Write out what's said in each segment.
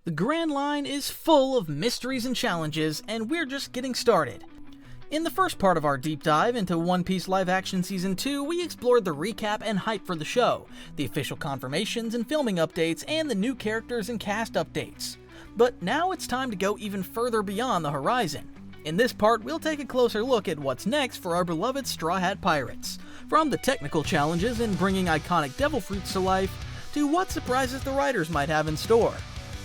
The Grand Line is full of mysteries and challenges, and we're just getting started. In the first part of our deep dive into One Piece Live Action Season 2, we explored the recap and hype for the show, the official confirmations and filming updates, and the new characters and cast updates. But now it's time to go even further beyond the horizon. In this part, we'll take a closer look at what's next for our beloved Straw Hat Pirates. From the technical challenges in bringing iconic devil fruits to life, to what surprises the writers might have in store.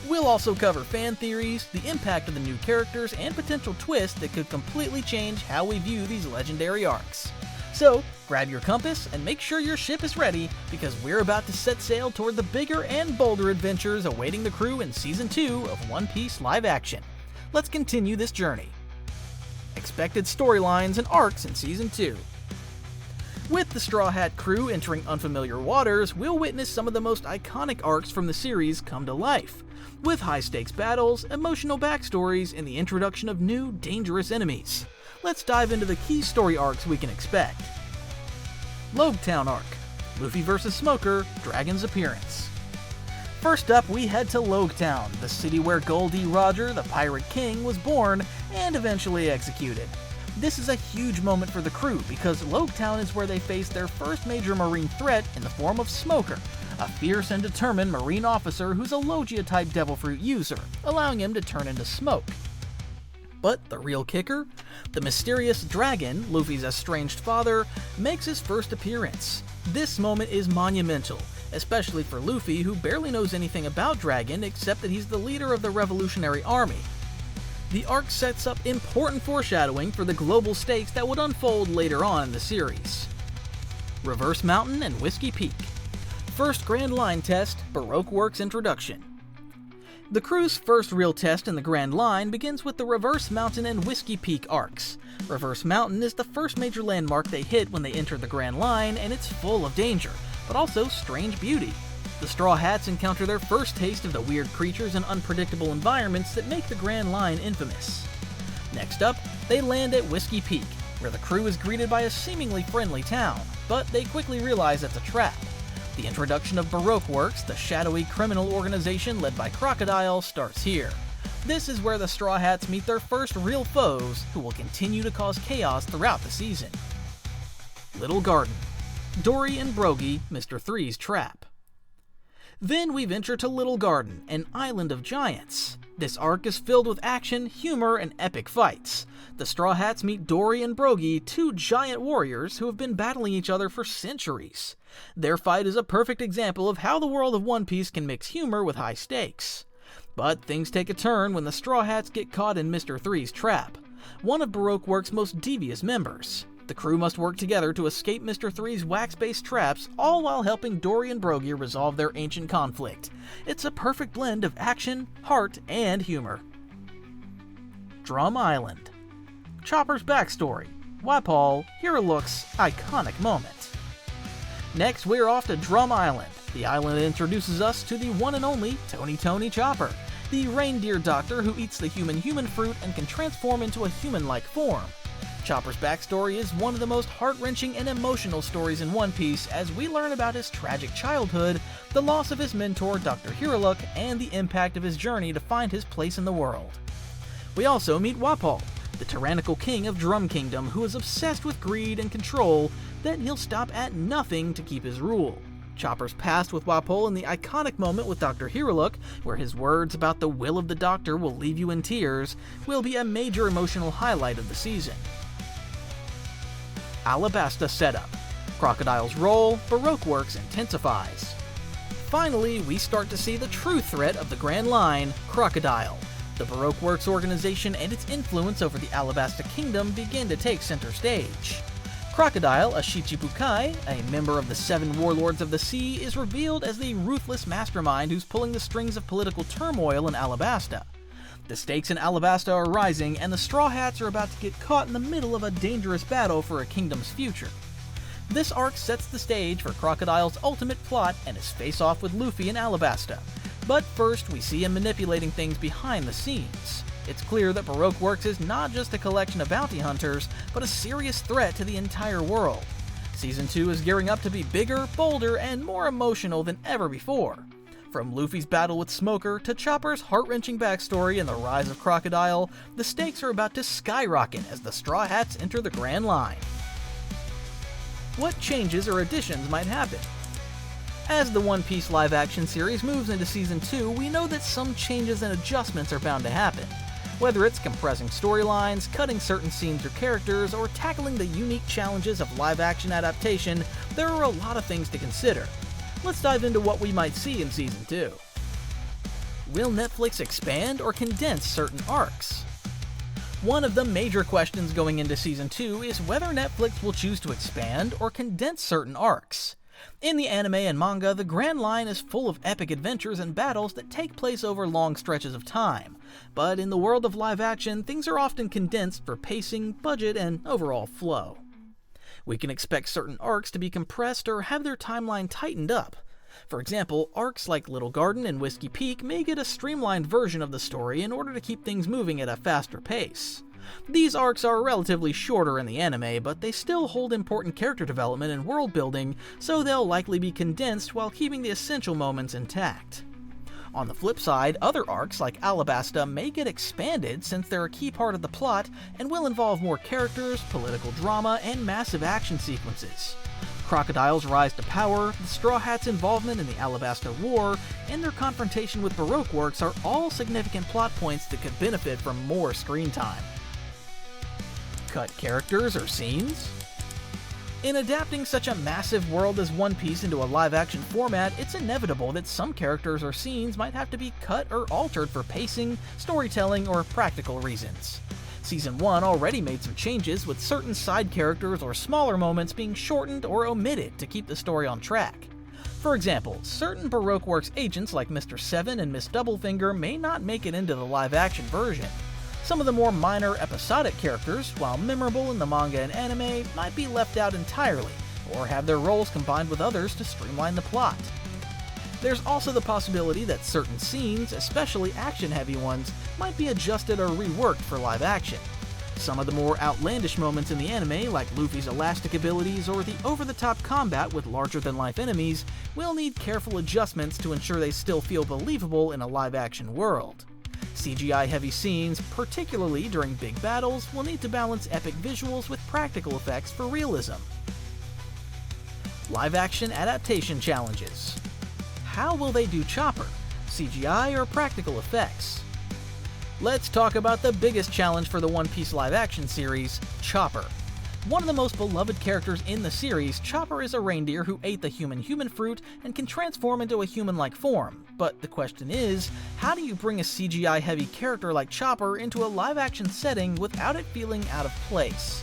We'll also cover fan theories, the impact of the new characters, and potential twists that could completely change how we view these legendary arcs. So, grab your compass and make sure your ship is ready, because we're about to set sail toward the bigger and bolder adventures awaiting the crew in Season 2 of One Piece Live Action. Let's continue this journey. Expected storylines and arcs in Season 2. With the Straw Hat crew entering unfamiliar waters, we'll witness some of the most iconic arcs from the series come to life, with high-stakes battles, emotional backstories, and the introduction of new, dangerous enemies. Let's dive into the key story arcs we can expect. Logtown Arc, Luffy vs. Smoker, Dragon's Appearance. First up, we head to Logtown, the city where Gol D. Roger, the Pirate King, was born and eventually executed. This is a huge moment for the crew because Logtown is where they face their first major marine threat in the form of Smoker, a fierce and determined marine officer who's a Logia-type devil fruit user, allowing him to turn into smoke. But the real kicker? The mysterious dragon, Luffy's estranged father, makes his first appearance. This moment is monumental, especially for Luffy, who barely knows anything about Dragon except that he's the leader of the Revolutionary Army. The arc sets up important foreshadowing for the global stakes that would unfold later on in the series. Reverse Mountain and Whiskey Peak. First Grand Line test, Baroque Works introduction. The crew's first real test in the Grand Line begins with the Reverse Mountain and Whiskey Peak arcs. Reverse Mountain is the first major landmark they hit when they enter the Grand Line, and it's full of danger, but also strange beauty. The Straw Hats encounter their first taste of the weird creatures and unpredictable environments that make the Grand Line infamous. Next up, they land at Whiskey Peak, where the crew is greeted by a seemingly friendly town, but they quickly realize it's a trap. The introduction of Baroque Works, the shadowy criminal organization led by Crocodile, starts here. This is where the Straw Hats meet their first real foes, who will continue to cause chaos throughout the season. Little Garden. Dory and Brogy, Mr. Three's trap. Then we venture to Little Garden, an island of giants. This arc is filled with action, humor, and epic fights. The Straw Hats meet Dory and Brogy, two giant warriors who have been battling each other for centuries. Their fight is a perfect example of how the world of One Piece can mix humor with high stakes. But things take a turn when the Straw Hats get caught in Mr. Three's trap, one of Baroque Works' most devious members. The crew must work together to escape Mr. Three's wax-based traps, all while helping Dory and Brogy resolve their ancient conflict. It's a perfect blend of action, heart, and humor. Drum Island. Chopper's backstory. Wapol, Hiruluk's iconic moment. Next, we're off to Drum Island. The island introduces us to the one and only Tony Chopper, the reindeer doctor who eats the human fruit and can transform into a human-like form. Chopper's backstory is one of the most heart-wrenching and emotional stories in One Piece as we learn about his tragic childhood, the loss of his mentor Dr. Hiruluk, and the impact of his journey to find his place in the world. We also meet Wapol, the tyrannical king of Drum Kingdom who is obsessed with greed and control that he'll stop at nothing to keep his rule. Chopper's past with Wapol and the iconic moment with Dr. Hiruluk, where his words about the will of the Doctor will leave you in tears, will be a major emotional highlight of the season. Alabasta setup. Crocodile's role, Baroque Works intensifies. Finally, we start to see the true threat of the Grand Line, Crocodile. The Baroque Works organization and its influence over the Alabasta Kingdom begin to take center stage. Crocodile, a Shichibukai, a member of the Seven Warlords of the Sea, is revealed as the ruthless mastermind who's pulling the strings of political turmoil in Alabasta. The stakes in Alabasta are rising, and the Straw Hats are about to get caught in the middle of a dangerous battle for a kingdom's future. This arc sets the stage for Crocodile's ultimate plot and his face-off with Luffy in Alabasta. But first, we see him manipulating things behind the scenes. It's clear that Baroque Works is not just a collection of bounty hunters, but a serious threat to the entire world. Season 2 is gearing up to be bigger, bolder, and more emotional than ever before. From Luffy's battle with Smoker to Chopper's heart-wrenching backstory and the rise of Crocodile, the stakes are about to skyrocket as the Straw Hats enter the Grand Line. What changes or additions might happen? As the One Piece live-action series moves into Season 2, we know that some changes and adjustments are bound to happen. Whether it's compressing storylines, cutting certain scenes or characters, or tackling the unique challenges of live-action adaptation, there are a lot of things to consider. Let's dive into what we might see in Season 2. Will Netflix expand or condense certain arcs? One of the major questions going into Season 2 is whether Netflix will choose to expand or condense certain arcs. In the anime and manga, the Grand Line is full of epic adventures and battles that take place over long stretches of time. But in the world of live action, things are often condensed for pacing, budget, and overall flow. We can expect certain arcs to be compressed or have their timeline tightened up. For example, arcs like Little Garden and Whiskey Peak may get a streamlined version of the story in order to keep things moving at a faster pace. These arcs are relatively shorter in the anime, but they still hold important character development and world building, so they'll likely be condensed while keeping the essential moments intact. On the flip side, other arcs like Alabasta may get expanded since they're a key part of the plot and will involve more characters, political drama, and massive action sequences. Crocodile's rise to power, the Straw Hats' involvement in the Alabasta War, and their confrontation with Baroque works are all significant plot points that could benefit from more screen time. Cut characters or scenes? In adapting such a massive world as One Piece into a live-action format, it's inevitable that some characters or scenes might have to be cut or altered for pacing, storytelling, or practical reasons. Season 1 already made some changes, with certain side characters or smaller moments being shortened or omitted to keep the story on track. For example, certain Baroque Works agents like Mr. Seven and Miss Doublefinger may not make it into the live-action version. Some of the more minor episodic characters, while memorable in the manga and anime, might be left out entirely, or have their roles combined with others to streamline the plot. There's also the possibility that certain scenes, especially action-heavy ones, might be adjusted or reworked for live action. Some of the more outlandish moments in the anime, like Luffy's elastic abilities or the over-the-top combat with larger-than-life enemies, will need careful adjustments to ensure they still feel believable in a live-action world. CGI-heavy scenes, particularly during big battles, will need to balance epic visuals with practical effects for realism. Live-action adaptation challenges. How will they do Chopper? CGI or practical effects? Let's talk about the biggest challenge for the One Piece live-action series, Chopper. One of the most beloved characters in the series, Chopper is a reindeer who ate the human fruit and can transform into a human-like form. But the question is, how do you bring a CGI-heavy character like Chopper into a live-action setting without it feeling out of place?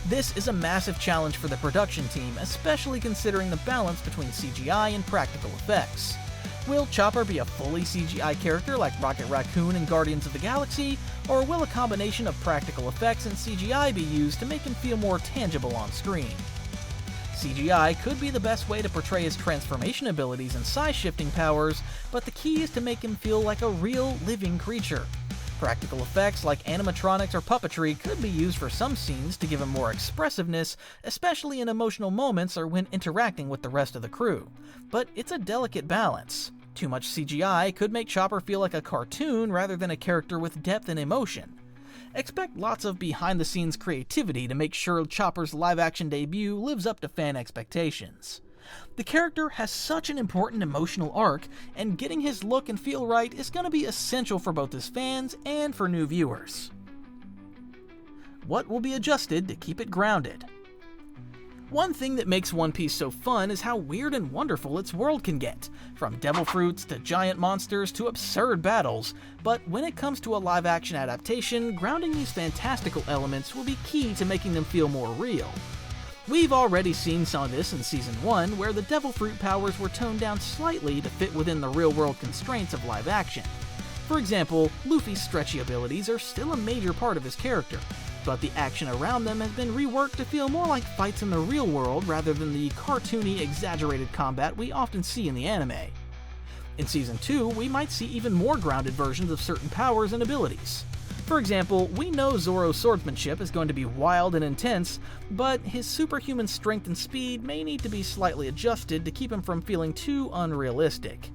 This is a massive challenge for the production team, especially considering the balance between CGI and practical effects. Will Chopper be a fully CGI character like Rocket Raccoon in Guardians of the Galaxy, or will a combination of practical effects and CGI be used to make him feel more tangible on screen? CGI could be the best way to portray his transformation abilities and size-shifting powers, but the key is to make him feel like a real, living creature. Practical effects like animatronics or puppetry could be used for some scenes to give him more expressiveness, especially in emotional moments or when interacting with the rest of the crew. But it's a delicate balance. Too much CGI could make Chopper feel like a cartoon rather than a character with depth and emotion. Expect lots of behind-the-scenes creativity to make sure Chopper's live-action debut lives up to fan expectations. The character has such an important emotional arc, and getting his look and feel right is going to be essential for both his fans and for new viewers. What will be adjusted to keep it grounded? One thing that makes One Piece so fun is how weird and wonderful its world can get, from devil fruits to giant monsters to absurd battles, but when it comes to a live-action adaptation, grounding these fantastical elements will be key to making them feel more real. We've already seen some of this in Season 1, where the devil fruit powers were toned down slightly to fit within the real-world constraints of live action. For example, Luffy's stretchy abilities are still a major part of his character, but the action around them has been reworked to feel more like fights in the real world rather than the cartoony, exaggerated combat we often see in the anime. In Season 2, we might see even more grounded versions of certain powers and abilities. For example, we know Zoro's swordsmanship is going to be wild and intense, but his superhuman strength and speed may need to be slightly adjusted to keep him from feeling too unrealistic.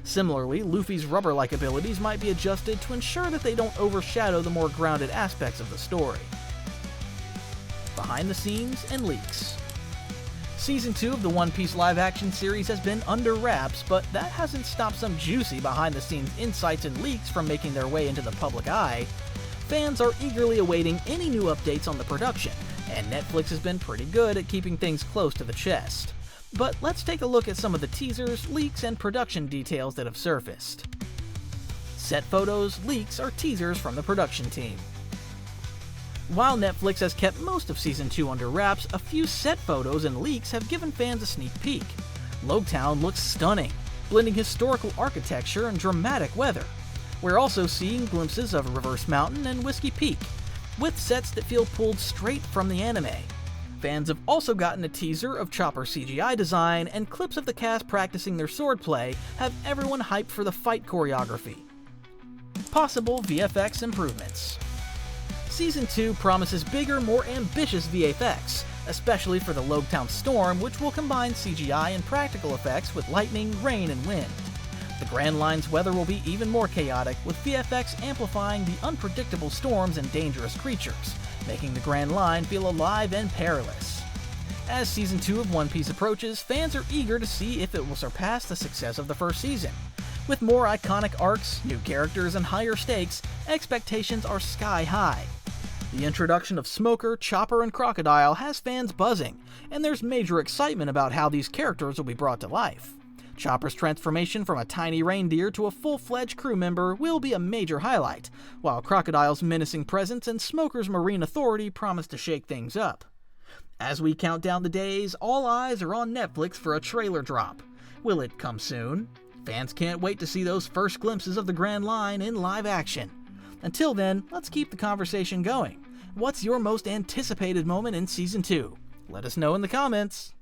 Similarly, Luffy's rubber-like abilities might be adjusted to ensure that they don't overshadow the more grounded aspects of the story. Behind the scenes and leaks. Season 2 of the One Piece live-action series has been under wraps, but that hasn't stopped some juicy behind-the-scenes insights and leaks from making their way into the public eye. Fans are eagerly awaiting any new updates on the production, and Netflix has been pretty good at keeping things close to the chest. But let's take a look at some of the teasers, leaks, and production details that have surfaced. Set photos, leaks, or teasers from the production team. While Netflix has kept most of Season 2 under wraps, a few set photos and leaks have given fans a sneak peek. Logtown looks stunning, blending historical architecture and dramatic weather. We're also seeing glimpses of Reverse Mountain and Whiskey Peak, with sets that feel pulled straight from the anime. Fans have also gotten a teaser of Chopper's CGI design, and clips of the cast practicing their swordplay have everyone hyped for the fight choreography. Possible VFX improvements. Season 2 promises bigger, more ambitious VFX, especially for the Logtown storm, which will combine CGI and practical effects with lightning, rain, and wind. The Grand Line's weather will be even more chaotic, with VFX amplifying the unpredictable storms and dangerous creatures, making the Grand Line feel alive and perilous. As Season 2 of One Piece approaches, fans are eager to see if it will surpass the success of the first season. With more iconic arcs, new characters, and higher stakes, expectations are sky high. The introduction of Smoker, Chopper, and Crocodile has fans buzzing, and there's major excitement about how these characters will be brought to life. Chopper's transformation from a tiny reindeer to a full-fledged crew member will be a major highlight, while Crocodile's menacing presence and Smoker's marine authority promise to shake things up. As we count down the days, all eyes are on Netflix for a trailer drop. Will it come soon? Fans can't wait to see those first glimpses of the Grand Line in live action. Until then, let's keep the conversation going. What's your most anticipated moment in Season 2? Let us know in the comments.